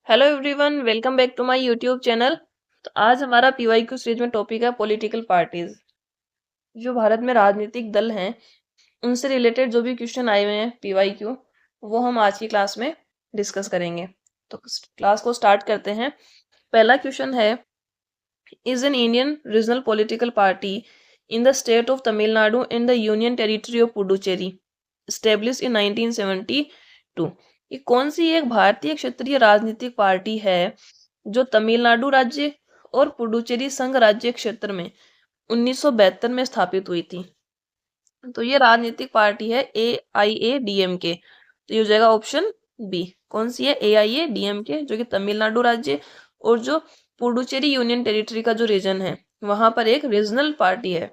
Hello everyone, welcome back to my YouTube channel. तो आज हमारा पीवाईक्यू सीरीज में टॉपिक है पॉलिटिकल पार्टीज। जो भारत में राजनीतिक दल हैं उनसे रिलेटेड जो भी क्वेश्चन आए हुए हैं पीवाईक्यू, वो हम आज की क्लास में डिस्कस करेंगे। तो क्लास को स्टार्ट करते हैं। पहला क्वेश्चन है, is an Indian regional political party in the state of Tamil Nadu in the union territory of Puducherry establish in 1972। ये कौन सी एक भारतीय क्षेत्रीय राजनीतिक पार्टी है जो तमिलनाडु राज्य और पुडुचेरी संघ राज्य क्षेत्र में 1972 में स्थापित हुई थी? तो ये राजनीतिक पार्टी है AIADMK। तो ये हो जाएगा ऑप्शन बी। कौन सी है? AIADMK, जो कि तमिलनाडु राज्य और जो पुडुचेरी यूनियन टेरिटरी का जो रीजन है वहां पर एक रीजनल पार्टी है।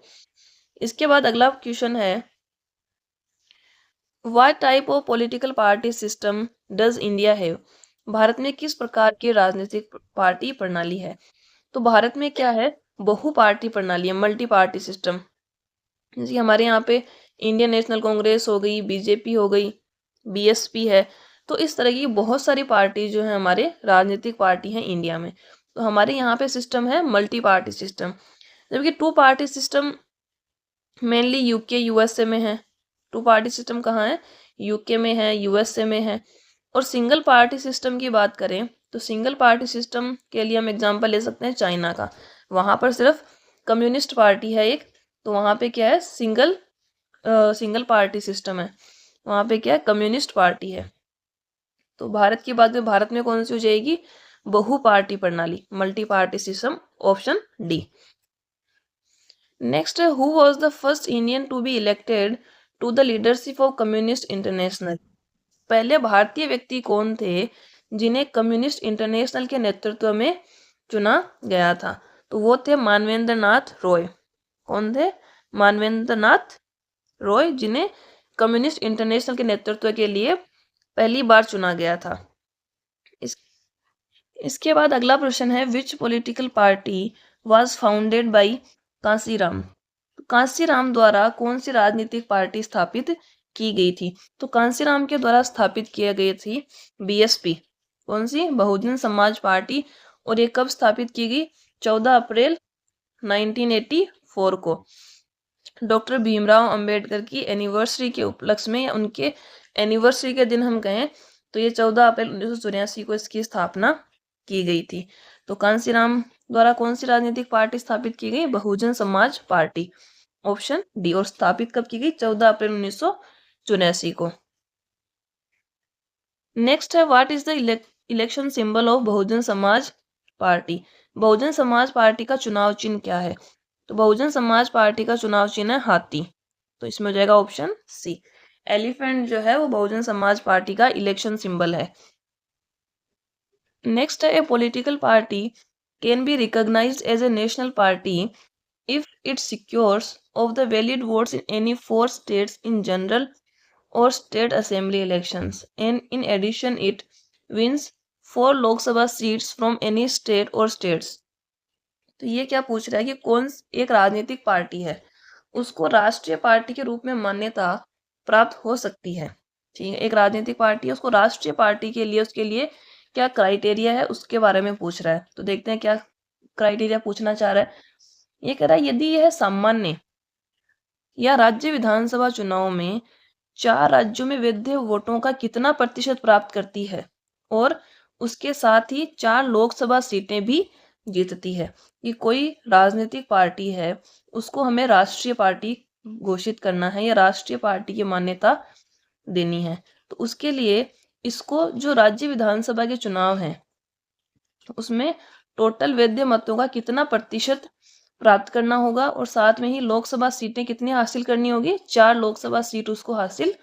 इसके बाद अगला क्वेश्चन है, what type of political party system does India have? Bharat में किस प्रकार की राजनीतिक पार्टी प्रणाली है? तो भारत में क्या है? बहु पार्टी प्रणाली है, मल्टी पार्टी सिस्टम। जैसे हमारे यहाँ पे इंडियन नेशनल कांग्रेस हो गई, बीजेपी हो गई, BSP है। तो इस तरह की बहुत सारी पार्टी जो है हमारे राजनीतिक पार्टी हैं इंडिया में। तो हमारे यहाँ पे सिस्टम है मल्टी पार्टी सिस्टम, जबकि two party system mainly UK USA में है। टू पार्टी सिस्टम कहाँ है? यूके में है, USA में है। और सिंगल पार्टी सिस्टम की बात करें तो सिंगल पार्टी सिस्टम के लिए हम एग्जांपल ले सकते हैं चाइना का। वहां पर सिर्फ कम्युनिस्ट पार्टी है एक, तो वहां पे क्या है? सिंगल पार्टी सिस्टम है। वहां पे क्या है? कम्युनिस्ट पार्टी है। तो भारत की बात में भारत में कौन सी हो जाएगी? बहु पार्टी प्रणाली, multi party system, option D. Next है, who was the first Indian to be elected to the leadership of Communist International? पहले भारतीय व्यक्ति कौन थे जिन्हें कम्युनिस्ट इंटरनेशनल के नेतृत्व में चुना गया था? तो वो थे मानवेंद्र नाथ रॉय। कौन थे? मानवेंद्र नाथ रॉय, जिन्हें कम्युनिस्ट इंटरनेशनल के नेतृत्व के लिए पहली बार चुना गया था। इस इसके बाद अगला प्रश्न है, विच political party was founded by Kanshiram? Kanshiram द्वारा कौन सी राजनीतिक पार्टी स्थापित की गई थी? तो कांसीराम के द्वारा स्थापित किया गई थी BSP। कौन सी? बहुजन समाज पार्टी। और ये कब स्थापित की गई? 14 अप्रैल 1984 को डॉक्टर भीमराव अंबेडकर की एनिवर्सरी के उपलक्ष्य में, या उनके एनिवर्सरी के दिन हम कहें तो ये 14 अप्रैल 1984 को इसकी स्थापना की गई थी। तो कांसीराम द्वारा कौन सी राजनीतिक पार्टी स्थापित की गई? बहुजन समाज पार्टी, ऑप्शन डी। और स्थापित कब की गई? 14 अप्रैल 1984 को। नेक्स्ट है, what is the election symbol of Bahujan Samaj Party? Bahujan Samaj party का चुनाव चिन्ह क्या है? तो बहुजन समाज पार्टी का चुनाव चिन्ह है हाथी। तो इसमें हो जाएगा ऑप्शन सी। एलिफेंट जो है वो बहुजन समाज पार्टी का इलेक्शन सिंबल है। नेक्स्ट है, a political party can be recognised as a national party if it secures of the valid votes in any 4 states in general or state assembly elections, and in addition it wins 4 Lok Sabha seats from any state or states। तो ये क्या पूछ रहा है कि कौन एक राजनीतिक पार्टी है उसको राष्ट्रीय पार्टी के रूप में मान्यता प्राप्त हो सकती है। ठीक है, एक राजनीतिक पार्टी है, उसको राष्ट्रीय पार्टी के लिए उसके लिए क्या क्राइटेरिया है उसके बारे में पूछ रहा है। तो देखते हैं क्या क्राइटेरिया पूछना चाह रहा है। ये कह रहा है, यदि यह सामान्य या राज्य विधानसभा चुनाव में 4 राज्यों में वैध वोटों का कितना प्रतिशत प्राप्त करती है और उसके साथ ही 4 लोकसभा सीटें भी जीतती है। ये कोई राजनीतिक पार्टी है, उसको हमें राष्ट्रीय पार्टी घोषित करना है या राष्ट्रीय पार्टी की मान्यता देनी है। तो उसके लिए इसको जो राज्य विधानसभा के चुनाव हैं उसमें टोटल वैध मतों का कितना प्रतिशत प्राप्त करना होगा और साथ में ही लोकसभा सीटें कितनी हासिल करनी होगी? 4 लोकसभा सीट उसको हासिल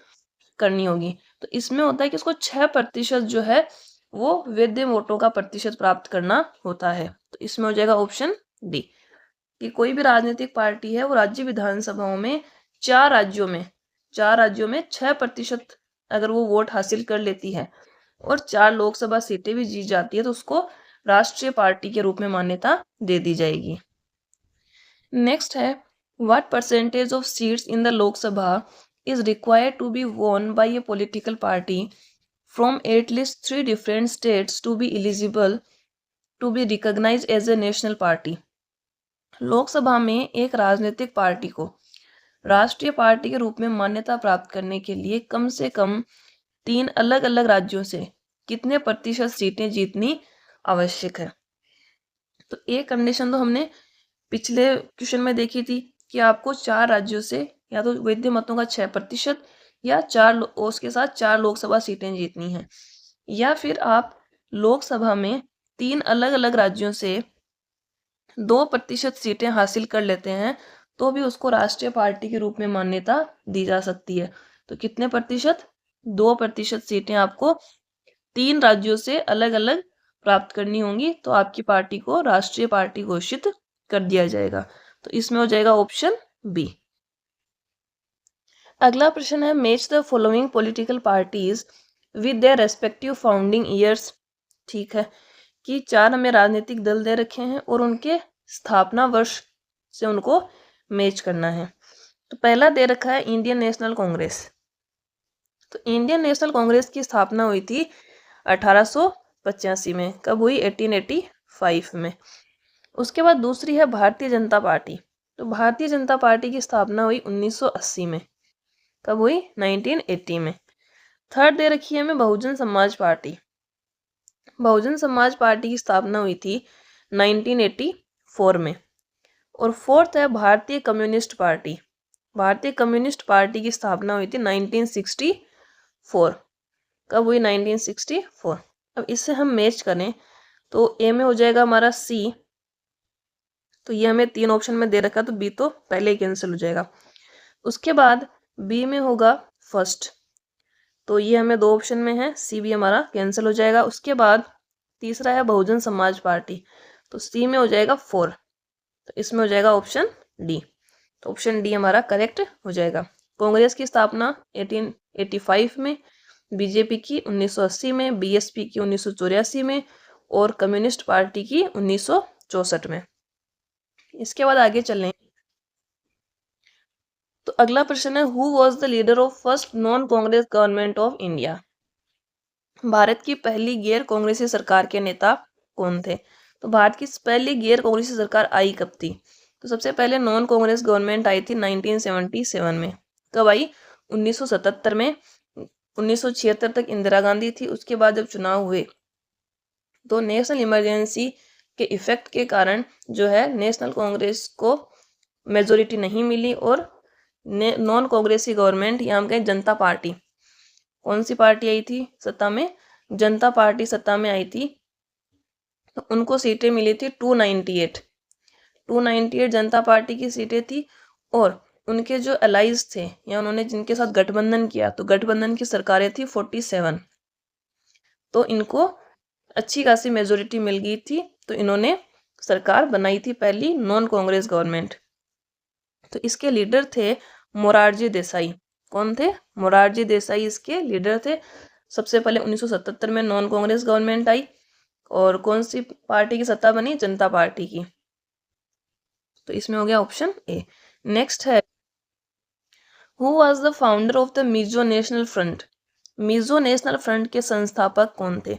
करनी होगी। तो इसमें होता है कि उसको 6% जो है वो वैध वोटों का प्रतिशत प्राप्त करना होता है। तो इसमें हो जाएगा ऑप्शन डी कि कोई भी राजनीतिक पार्टी है वो राज्य विधानसभाओं में 4 राज्यों में 6% अगर वो वोट हासिल कर लेती है और 4 लोकसभा सीटें भी जीत जाती है तो उसको राष्ट्रीय पार्टी के रूप में मान्यता दे दी जाएगी। नेक्स्ट है, what percentage of seats in the Lok Sabha is required to be won by a political party from at least 3 different states to be eligible to be recognized as a national party. Lok Sabha में एक राजनीतिक party को राष्ट्रीय party के रूप में मान्यता प्राप्त करने के लिए कम से कम 3 अलग अलग राज्यों से कितने प्रतिशत सीटें जीतनी आवश्यक है। तो एक कंडीशन तो हमने पिछले क्वेश्चन में देखी थी कि आपको 4 राज्यों से या तो वैध मतों का 6% या 4 उसके साथ 4 लोकसभा सीटें जीतनी है, या फिर आप लोकसभा में 3 अलग अलग राज्यों से 2% सीटें हासिल कर लेते हैं तो भी उसको राष्ट्रीय पार्टी के रूप में मान्यता दी जा सकती है। तो कितने प्रतिशत? 2% सीटें आपको 3 राज्यों से अलग अलग प्राप्त करनी होंगी तो आपकी पार्टी को राष्ट्रीय पार्टी घोषित कर दिया जाएगा। तो इसमें हो जाएगा ऑप्शन बी। अगला प्रश्न है, match the following political parties with their respective founding years. ठीक है कि 4 हमें राजनीतिक दल दे रखे हैं और उनके स्थापना वर्ष से उनको मैच करना है। तो पहला दे रखा है इंडियन नेशनल कांग्रेस। तो इंडियन नेशनल कांग्रेस की स्थापना हुई थी 1885 में। कब हुई? 1885 में। उसके बाद दूसरी है भारतीय जनता पार्टी। तो भारतीय जनता पार्टी की स्थापना हुई 1980 में। कब हुई? 1980 में। थर्ड दे रखी है हमें बहुजन समाज पार्टी। बहुजन समाज पार्टी की स्थापना हुई थी 1984 में। और फोर्थ है भारतीय कम्युनिस्ट पार्टी। भारतीय कम्युनिस्ट पार्टी की स्थापना हुई थी 1964। कब हुई? 1964। अब इससे हम मैच करें तो ए में हो जाएगा हमारा सी। तो ये हमें 3 ऑप्शन में दे रखा तो बी तो पहले ही कैंसिल हो जाएगा। उसके बाद बी में होगा फर्स्ट, तो ये हमें 2 ऑप्शन में है, सी भी हमारा कैंसिल हो जाएगा। उसके बाद तीसरा है बहुजन समाज पार्टी, तो सी में हो जाएगा 4, तो इसमें हो जाएगा ऑप्शन डी। तो ऑप्शन डी हमारा करेक्ट हो जाएगा। कांग्रेस की स्थापना 1885 में, बीजेपी की 1980 में, बीएसपी की 1984 में और कम्युनिस्ट पार्टी की 1964 में। इसके बाद आगे चलें तो अगला प्रश्न है, who was the leader of first non Congress government of India. Bharat की पहली गैर कांग्रेसी सरकार के नेता कौन थे? तो भारत की पहली गैर कांग्रेसी सरकार आई कब थी? तो सबसे पहले नॉन कांग्रेस गवर्नमेंट आई थी 1977 में। कब आई? 1977 में। 1976 तक इंदिरा गांधी थी। उसके बाद जब चुनाव हुए तो नेशनल इमरजेंसी के इफेक्ट के कारण जो है नेशनल कांग्रेस को मेजोरिटी नहीं मिली और नॉन कांग्रेसी गवर्नमेंट यहाँ कहें जनता पार्टी, कौन सी पार्टी आई थी सत्ता में? जनता पार्टी सत्ता में आई थी। तो उनको सीटें मिली थी 298 जनता पार्टी की सीटें थी। और उनके जो अलाइज थे या उन्होंने जिनके साथ गठबंधन किया तो गठबंधन की सरकारें थी 47। तो इनको अच्छी खासी मेजोरिटी मिल गई थी तो इन्होंने सरकार बनाई थी पहली नॉन कांग्रेस गवर्नमेंट। तो इसके लीडर थे मोरारजी देसाई। कौन थे? मोरारजी देसाई इसके लीडर थे। सबसे पहले 1977 में नॉन कांग्रेस गवर्नमेंट आई और कौन सी पार्टी की सत्ता बनी? जनता पार्टी की। तो इसमें हो गया ऑप्शन ए। नेक्स्ट है, who was the founder of the Mizo national front. Mizo national front के संस्थापक कौन थे?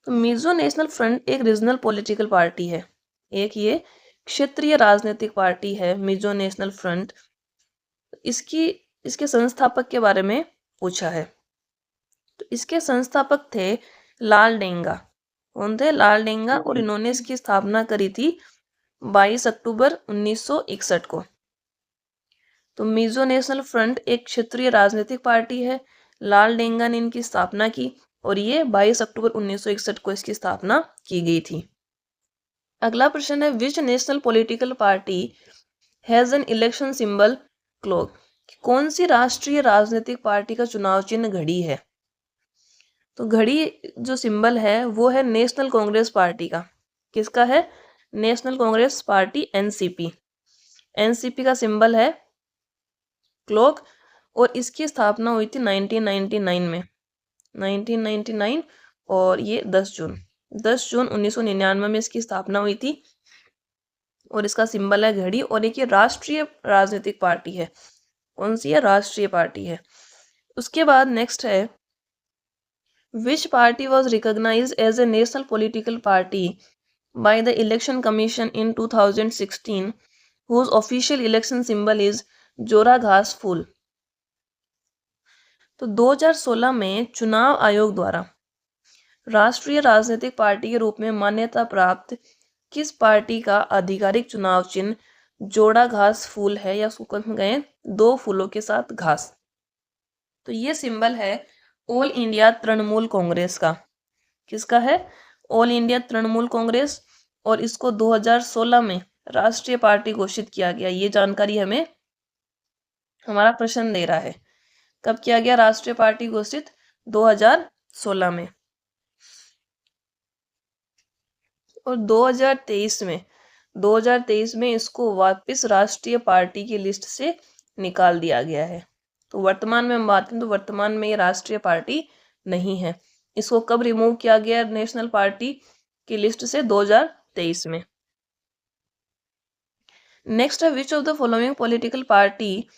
तो मिजो नेशनल फ्रंट एक रीजनल पॉलिटिकल पार्टी है, एक ये क्षेत्रीय राजनीतिक पार्टी है मिजो नेशनल फ्रंट। इसके संस्थापक के बारे में पूछा है। तो इसके संस्थापक थे लालडेंगा। कौन थे? लालडेंगा। और इन्होंने इसकी स्थापना करी थी 22 अक्टूबर 1961 को। तो मिजो नेशनल फ्रंट एक क्षेत्रीय राजनीतिक पार्टी है। लालडेंगा ने इनकी स्थापना की और ये 22 अक्टूबर 1961 को इसकी स्थापना की गई थी। अगला प्रश्न है, which national political party has an election symbol clock. कौन सी राष्ट्रीय राजनीतिक पार्टी का चुनाव चिन्ह घड़ी है? तो घड़ी जो सिंबल है वो है नेशनल कांग्रेस पार्टी का। किसका है? National Congress party, NCP. NCP का सिंबल है क्लॉक और इसकी स्थापना हुई थी 1999 में। 1999 और ये 10 जून 1999 में इसकी स्थापना हुई थी और इसका सिंबल है घड़ी। और एक ये राष्ट्रीय राजनीतिक पार्टी है। कौन सी है? राष्ट्रीय पार्टी है। उसके बाद नेक्स्ट है, Which party was recognized as a national political party by the Election Commission in 2016, whose official election symbol is जोरा घास फूल? तो 2016 में चुनाव आयोग द्वारा राष्ट्रीय राजनीतिक पार्टी के रूप में मान्यता प्राप्त किस पार्टी का आधिकारिक चुनाव चिन्ह जोड़ा घास फूल है, या उसको कह गए 2 फूलों के साथ घास? तो ये सिंबल है ऑल इंडिया तृणमूल कांग्रेस का। किसका है? All India Trinamool Congress. और इसको 2016 में राष्ट्रीय पार्टी घोषित किया गया। ये जानकारी हमें हमारा प्रश्न दे रहा है। कब किया गया राष्ट्रीय पार्टी घोषित? 2016 में। और 2023 में इसको वापस राष्ट्रीय पार्टी की लिस्ट से निकाल दिया गया है। तो वर्तमान में हम बात करें तो वर्तमान में ये राष्ट्रीय पार्टी नहीं है। इसको कब रिमूव किया गया नेशनल पार्टी की लिस्ट से? 2023 में। नेक्स्ट है which of the following political party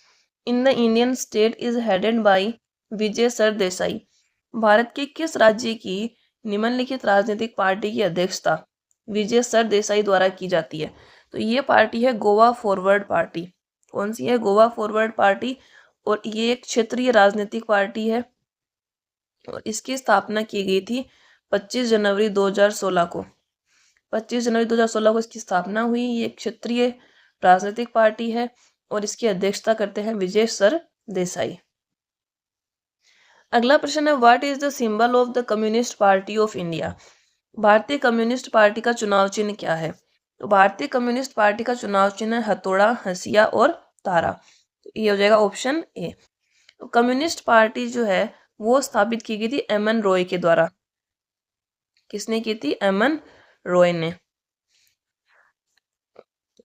in the Indian state is headed by Vijay Sardesai? Bharat के किस राज्य की निम्नलिखित राजनीतिक पार्टी की अध्यक्षता विजय सरदेसाई द्वारा की जाती है? तो ये पार्टी है गोवा फॉरवर्ड पार्टी। कौन सी है? Goa forward party. और ये एक क्षेत्रीय राजनीतिक पार्टी है और इसकी स्थापना की गई थी 25 जनवरी 2016 को। 25 जनवरी 2016 को इसकी स्थापना हुई। ये एक क्षेत्रीय राजनीतिक पार्टी है और इसकी अध्यक्षता करते हैं विजय सरदेसाई। अगला प्रश्न है what is the symbol of the communist party of India? भारतीय कम्युनिस्ट पार्टी का चुनाव चिन्ह क्या है? तो भारतीय कम्युनिस्ट पार्टी का चुनाव चिन्ह हथौड़ा, हंसिया और तारा। तो ये हो जाएगा ऑप्शन ए। तो कम्युनिस्ट पार्टी जो है वो स्थापित की गई थी एम.एन. रॉय के द्वारा। किसने की थी? एम.एन. रॉय ने।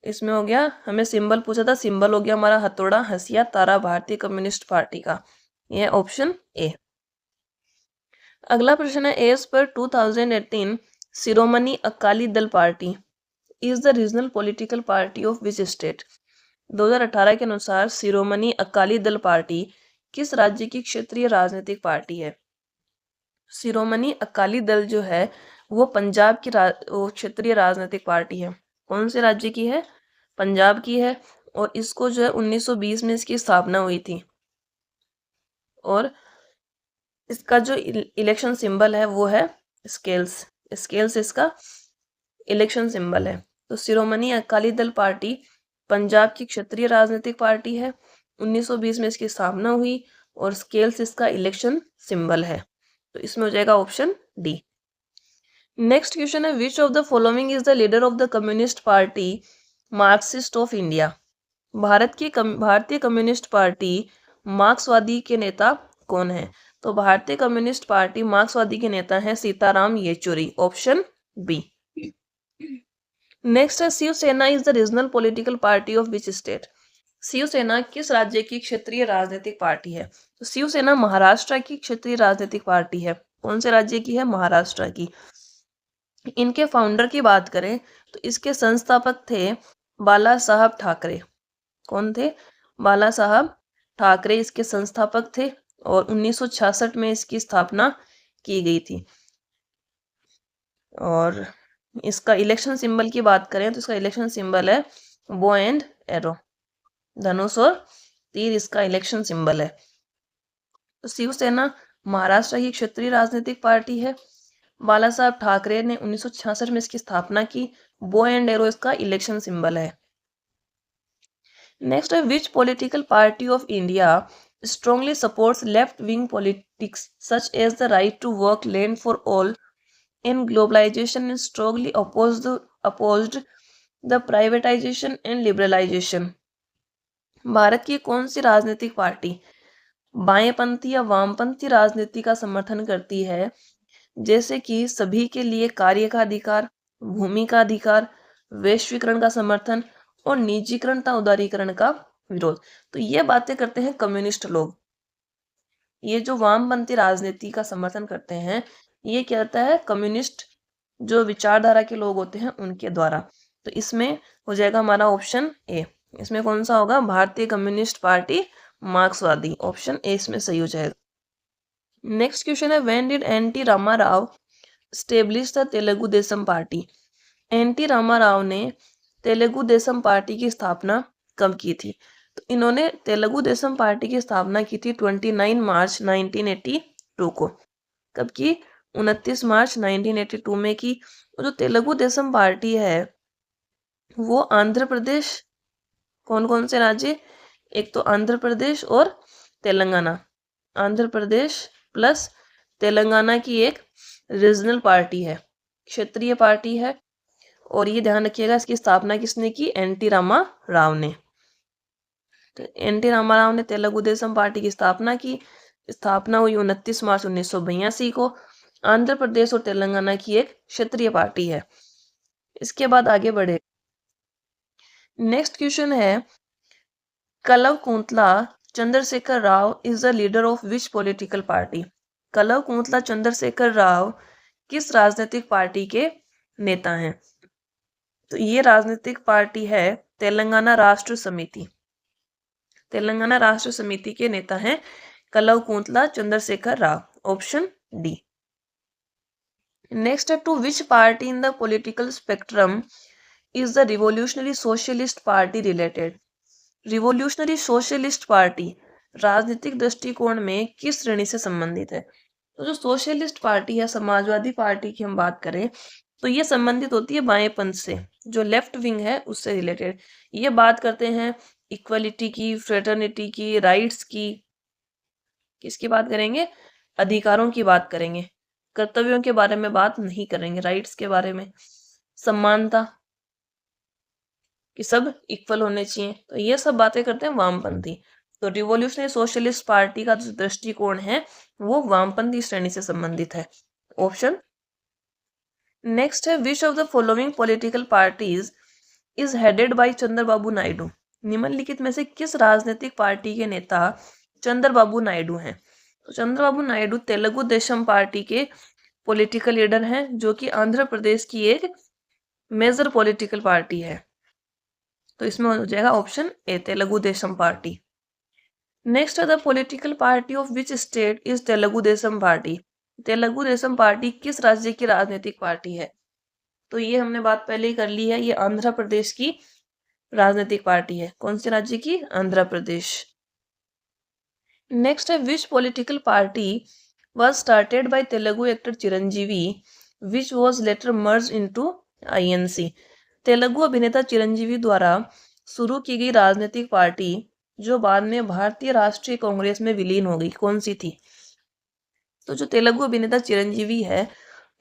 इसमें हो गया, हमें सिंबल पूछा था, सिंबल हो गया हमारा हथौड़ा, हंसिया, तारा भारतीय कम्युनिस्ट पार्टी का। यह ऑप्शन ए। अगला प्रश्न है as per 2018 Shiromani Akali Dal party is the regional political party of which state? 2018 के अनुसार शिरोमणि अकाली दल पार्टी किस राज्य की क्षेत्रीय राजनीतिक पार्टी है? शिरोमणि अकाली दल जो है वो पंजाब की क्षेत्रीय राजनीतिक पार्टी है। कौन से राज्य की है? पंजाब की है। और इसको जो है 1920 में इसकी स्थापना हुई थी। और इसका जो इलेक्शन सिंबल है वो है स्केल्स। स्केल्स इसका इलेक्शन सिंबल है। तो शिरोमणि अकाली दल पार्टी पंजाब की क्षेत्रीय राजनीतिक पार्टी है। 1920 में इसकी स्थापना हुई और स्केल्स इसका इलेक्शन सिंबल है। तो इसमें हो जाएगा ऑप्शन डी। नेक्स्ट क्वेश्चन है which of the following is the leader of the communist party Marxist of India? भारतीय कम्युनिस्ट पार्टी मार्क्सवादी के नेता कौन है? तो भारतीय कम्युनिस्ट पार्टी मार्क्सवादी के नेता हैं Sitaram Yechury. Option B. Next है Shiv Sena is the regional political party of which state? Shiv Sena किस राज्य की क्षेत्रीय राजनीतिक पार्टी है? तो शिवसेना महाराष्ट्र की क्षेत्रीय राजनीतिक पार्टी है। कौन से राज्य की है? महाराष्ट्र की। इनके फाउंडर की बात करें तो इसके संस्थापक थे बाला साहब ठाकरे। कौन थे? बाला साहब ठाकरे इसके संस्थापक थे और 1966 में इसकी स्थापना की गई थी। और इसका इलेक्शन सिंबल की बात करें तो इसका इलेक्शन सिंबल है बो एंड एरो, धनुष और तीर इसका इलेक्शन सिंबल है। तो शिवसेना महाराष्ट्र की क्षेत्रीय राजनीतिक पार्टी है। बाला साहब ठाकरे ने 1966 में इसकी स्थापना की। बो एंड एरो इसका इलेक्शन सिंबल है। नेक्स्ट है विच political party of India strongly supports left-wing politics such as the right to work land for all and globalization and strongly opposed the privatization and liberalization? Bharat की कौन सी राजनीतिक party बाएंपंथी या वामपंथी राजनीति का समर्थन करती है, जैसे कि सभी के लिए कार्य का अधिकार, भूमि का अधिकार, वैश्वीकरण का समर्थन और निजीकरण तथा उदारीकरण का विरोध? तो ये बातें करते हैं कम्युनिस्ट लोग। ये जो वामपंथी राजनीति का समर्थन करते हैं ये कहता है कम्युनिस्ट जो विचारधारा के लोग होते हैं उनके द्वारा। तो इसमें हो जाएगा हमारा ऑप्शन ए। इसमें कौन सा होगा? Bharatiya communist party Marxvadi. Option A इसमें सही हो जाएगा। नेक्स्ट क्वेश्चन है, when did NT. Ramarao establish the Telugu Desam party? NT. Ramarao ने तेलुगु देशम पार्टी की स्थापना कब की थी? तो इन्होंने तेलुगु देशम पार्टी की स्थापना की थी 29 मार्च 1982 को। कब की? 29 मार्च 1982 में की। जो तेलुगु देशम पार्टी है वो आंध्र प्रदेश, कौन कौन से राज्य? एक तो आंध्र प्रदेश और तेलंगाना। आंध्र प्रदेश प्लस तेलंगाना की एक रीजनल पार्टी है, क्षेत्रीय पार्टी है। और ये ध्यान रखिएगा, इसकी स्थापना किसने की? एन.टी. रामा राव ने। तो एन.टी. रामाराव ने तेलुगु देशम पार्टी की स्थापना की। स्थापना हुई 29 मार्च 1982 को। आंध्र प्रदेश और तेलंगाना की एक क्षेत्रीय पार्टी है। इसके बाद आगे बढ़े। नेक्स्ट क्वेश्चन है, Kalvakuntla Chandrashekar Rao is the leader of which political party? Kalvakuntla Chandrashekar Rao किस राजनीतिक पार्टी के नेता हैं? तो ये राजनीतिक पार्टी है तेलंगाना राष्ट्र समिति। तेलंगाना राष्ट्र समिति के नेता हैं Kalvakuntla Chandrashekar Rao. Option D. Next है, to which party in the political spectrum is the Revolutionary Socialist Party related? Revolutionary Socialist Party राजनीतिक दृष्टिकोण में किस श्रेणी से संबंधित है? तो जो सोशलिस्ट पार्टी है, समाजवादी पार्टी की हम बात करें तो ये संबंधित होती है बाएं पंथ से, जो लेफ्ट विंग है उससे रिलेटेड। ये बात करते हैं इक्वलिटी की, फ्रेटर्निटी की, राइट्स की। किसकी बात करेंगे? अधिकारों की बात करेंगे, कर्तव्यों के बारे में बात नहीं करेंगे, राइट्स के बारे में, समानता कि सब इक्वल होने चाहिए। तो ये सब बातें करते हैं वामपंथी। तो रिवॉल्यूशनरी सोशलिस्ट पार्टी का जो दृष्टिकोण है वो वामपंथी श्रेणी से संबंधित है। ऑप्शन नेक्स्ट है, which of the following political parties is headed bye Chandrababu Naidu? निम्नलिखित में से किस राजनीतिक पार्टी के नेता चंद्रबाबू नायडू हैं? तो चंद्रबाबू नायडू तेलुगु देशम पार्टी के पॉलिटिकल लीडर हैं, जो कि आंध्र प्रदेश की एक मेजर पॉलिटिकल पार्टी है। तो इसमें हो जाएगा option A, Telugu Desam Party. Next है, the political party of which state is Telugu Desam Party? Telugu Desam Party किस राज्य की राजनीतिक पार्टी है? तो ये हमने बात पहले ही कर ली है, ये आंध्र प्रदेश की राजनीतिक पार्टी है। कौन से राज्य की? आंध्र प्रदेश। नेक्स्ट है, विच political party was started by Telugu actor Chiranjeevi, which was later merged into INC? Telugu अभिनेता चिरंजीवी द्वारा शुरू की गई राजनीतिक पार्टी जो बाद में भारतीय राष्ट्रीय कांग्रेस में विलीन हो गई, कौन सी थी? तो जो तेलुगु अभिनेता चिरंजीवी है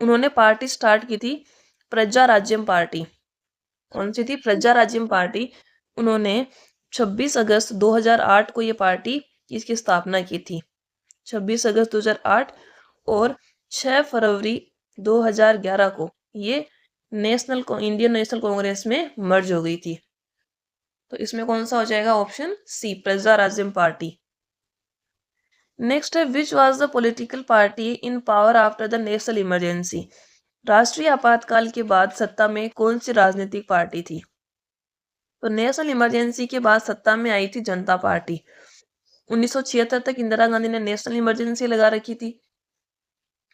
उन्होंने पार्टी स्टार्ट की थी प्रजा राज्यम पार्टी। कौन सी थी? प्रजा राज्यम पार्टी। उन्होंने 26 अगस्त 2008 को ये पार्टी इसकी स्थापना की थी, 26 अगस्त 2008। और 6 फरवरी 2011 को ये इंडियन नेशनल कांग्रेस में मर्ज हो गई थी। तो इसमें कौन सा हो जाएगा? ऑप्शन सी, प्रजा राज्यम पार्टी। नेक्स्ट है, which was the political party in power after the national emergency? राष्ट्रीय आपातकाल के बाद सत्ता में कौन सी राजनीतिक पार्टी थी? तो नेशनल इमरजेंसी के बाद सत्ता में आई थी जनता पार्टी। 1976 तक इंदिरा गांधी ने नेशनल इमरजेंसी लगा रखी थी।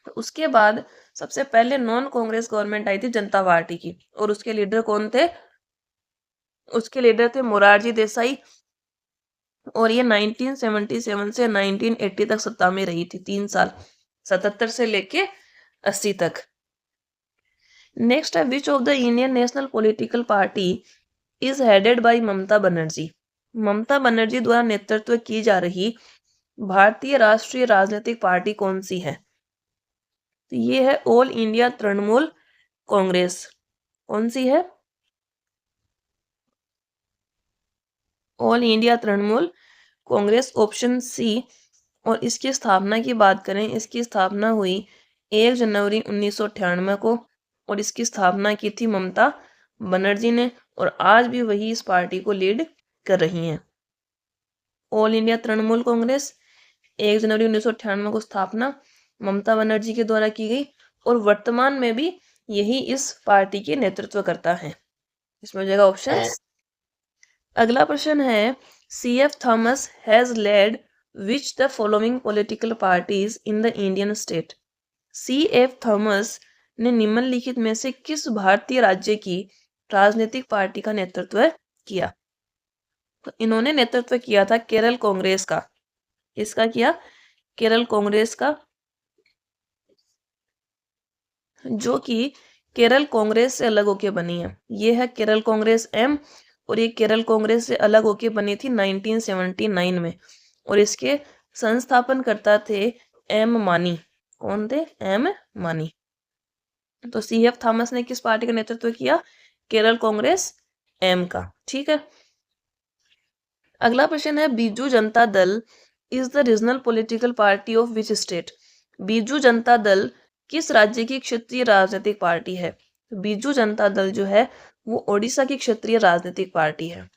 तो उसके बाद सबसे पहले नॉन कांग्रेस गवर्नमेंट आई थी जनता पार्टी की, और उसके लीडर कौन थे? उसके लीडर थे मोरारजी देसाई। और ये 1977 से 1980 तक सत्ता में रही थी, 3 साल, 77 से लेके 80 तक। नेक्स्ट है, which of the Indian national political party is headed by Mamata Banerjee? Mamata Banerjee द्वारा नेतृत्व की जा रही भारतीय राष्ट्रीय राजनीतिक पार्टी कौन सी है? तो ये है ऑल इंडिया तृणमूल कांग्रेस। कौन सी है? All India Trinamool Congress, option C. और इसकी स्थापना की बात करें, इसकी स्थापना हुई 1 जनवरी 1998 को, और इसकी स्थापना की थी ममता बनर्जी ने, और आज भी वही इस पार्टी को लीड कर रही हैं। ऑल इंडिया तृणमूल कांग्रेस, 1 जनवरी 1998 को स्थापना ममता बनर्जी के द्वारा की गई, और वर्तमान में भी यही इस पार्टी के नेतृत्व करता है। इसमें हो जाएगा ऑप्शन। अगला प्रश्न है, CF Thomas has lead which the following political parties in the Indian state. C.F. Thomas ने निम्नलिखित में से किस भारतीय राज्य की राजनीतिक पार्टी का नेतृत्व किया। तो इन्होंने नेतृत्व किया था केरल कांग्रेस का। इसका किया? केरल कांग्रेस का, जो कि केरल कांग्रेस से अलग होके बनी है। ये है केरल कांग्रेस एम, और ये केरल कांग्रेस से अलग होके बनी थी 1979 में। और इसके संस्थापनकर्ता थे एम मानी। कौन थे? एम मानी। तो C.F. थॉमस ने किस पार्टी का नेतृत्व किया? केरल कांग्रेस एम का। ठीक है। अगला प्रश्न है, Biju Janata Dal is the regional political party of which state. Biju Janata Dal किस राज्य की क्षेत्रीय राजनीतिक पार्टी है? बीजू जनता दल जो है वो ओडिशा की क्षेत्रीय राजनीतिक पार्टी है,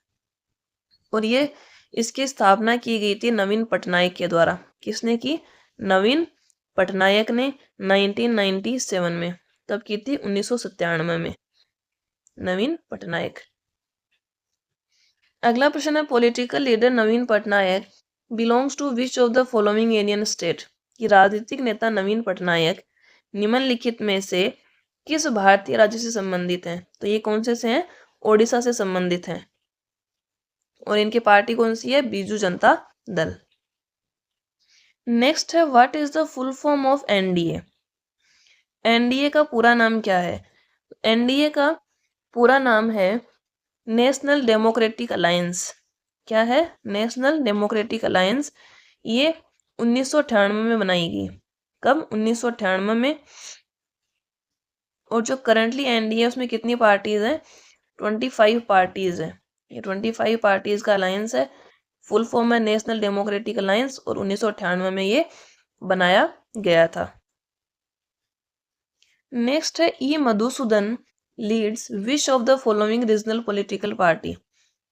और ये इसकी स्थापना की गई थी नवीन पटनायक के द्वारा। किसने की? नवीन पटनायक ने 1997 में। तब की थी 1997 में, नवीन पटनायक। अगला प्रश्न है, political leader Naveen Patnaik belongs to which of the following Indian state. कि राजनीतिक नेता नवीन पटनायक निम्नलिखित में से किस भारतीय राज्य से संबंधित हैं? तो ये कौन से हैं? ओडिशा से संबंधित हैं, और इनकी पार्टी कौन सी है? बीजू जनता दल। नेक्स्ट है, what is the full form of NDA. NDA का पूरा नाम क्या है? एनडीए का पूरा नाम है नेशनल डेमोक्रेटिक अलायंस। क्या है? National Democratic alliance. ये 1998 में बनाई गई। कब? 1998 में। और जो करंटली एनडीए उसमें कितनी पार्टीज हैं? 25 पार्टीज है। ये 25 पार्टीज का अलायंस है। फुल फॉर्म है नेशनल डेमोक्रेटिक अलायंस, और 1998 में ये बनाया गया था। नेक्स्ट है, E Madhusudan leads which of the following regional political party.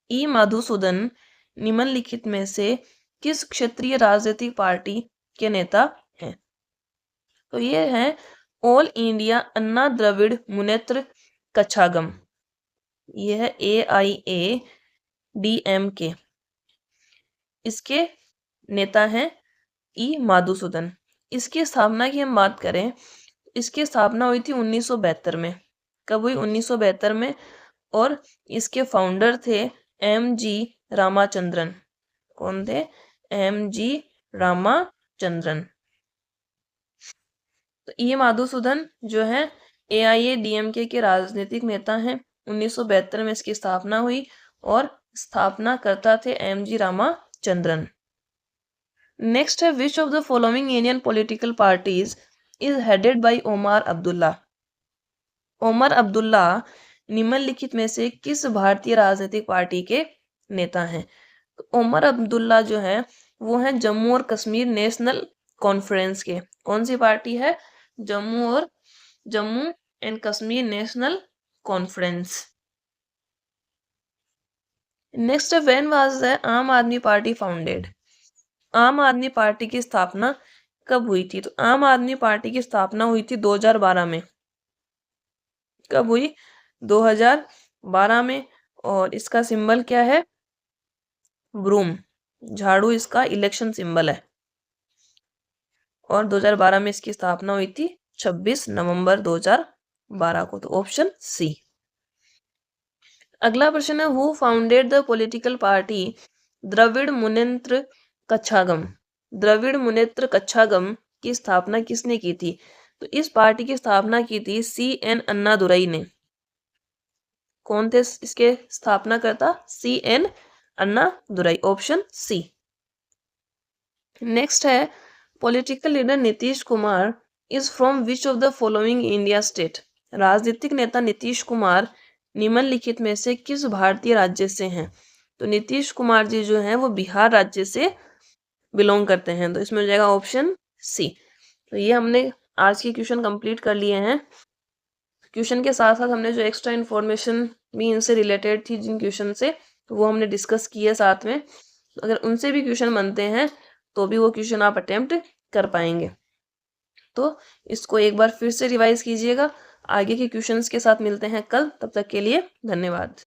E Madhusudan निम्नलिखित में से किस क्षेत्रीय राजनीतिक पार्टी के नेता हैं? तो ये है ऑल इंडिया अन्ना द्रविड़ मुनेत्र कच्छागम। ये है AIADMK। इसके नेता हैं ई मधुसूदन। इसकी स्थापना की हम बात करें, इसकी स्थापना हुई थी 1972 में। कब हुई? 1972 में। और इसके फाउंडर थे MG रामाचंद्रन। कौन थे? MG रामाचंद्रन। तो ई मधुसूदन जो है AIADMK के राजनीतिक नेता हैं। 1972 में इसकी स्थापना हुई, और स्थापना करता थे MG रामाचंद्रन। नेक्स्ट है, which of the following Indian political parties is headed bye Omar Abdullah. Omar Abdullah निम्नलिखित में से किस भारतीय राजनीतिक पार्टी के नेता हैं? तो ओमर अब्दुल्ला जो है वो है जम्मू और कश्मीर नेशनल कॉन्फ्रेंस के। कौन सी पार्टी है? Jammu and Kashmir national conference. Next है, व्हेन वाज द आम आदमी पार्टी फाउंडेड। आम आदमी पार्टी की स्थापना कब हुई थी? तो आम आदमी पार्टी की स्थापना हुई थी 2012 में। कब हुई? 2012 में। और इसका सिंबल क्या है? ब्रूम, झाड़ू इसका इलेक्शन सिंबल है। और 2012 में इसकी स्थापना हुई थी 26 नवंबर 2012 को। तो ऑप्शन सी। अगला प्रश्न है, who founded the political party Dravida Munnetra Kazhagam. Dravida Munnetra Kazhagam की स्थापना किसने की थी? तो इस पार्टी की स्थापना की थी CN अन्नादुरई ने। कौन थे इसके स्थापनाकर्ता? CN Annadurai. Option C. Next है, political leader Nitish Kumar is from which of the following India state. राजनीतिक नेता नीतीश कुमार निम्नलिखित में से किस भारतीय राज्य से हैं? तो नीतीश कुमार जी जो हैं वो बिहार राज्य से बिलोंग करते हैं। तो इसमें हो जाएगा ऑप्शन सी। तो ये हमने आज की क्वेश्चन कंप्लीट कर लिए हैं। क्वेश्चन के साथ साथ हमने जो एक्स्ट्रा इन्फॉर्मेशन भी इनसे रिलेटेड थी जिन क्वेश्चन से, तो वो हमने डिस्कस किया साथ में। तो अगर उनसे भी क्वेश्चन बनते हैं तो भी वो क्वेश्चन आप अटेम्प्ट कर पाएंगे। तो इसको एक बार फिर से रिवाइज कीजिएगा। आगे के क्वेश्चंस के साथ मिलते हैं कल। तब तक के लिए धन्यवाद।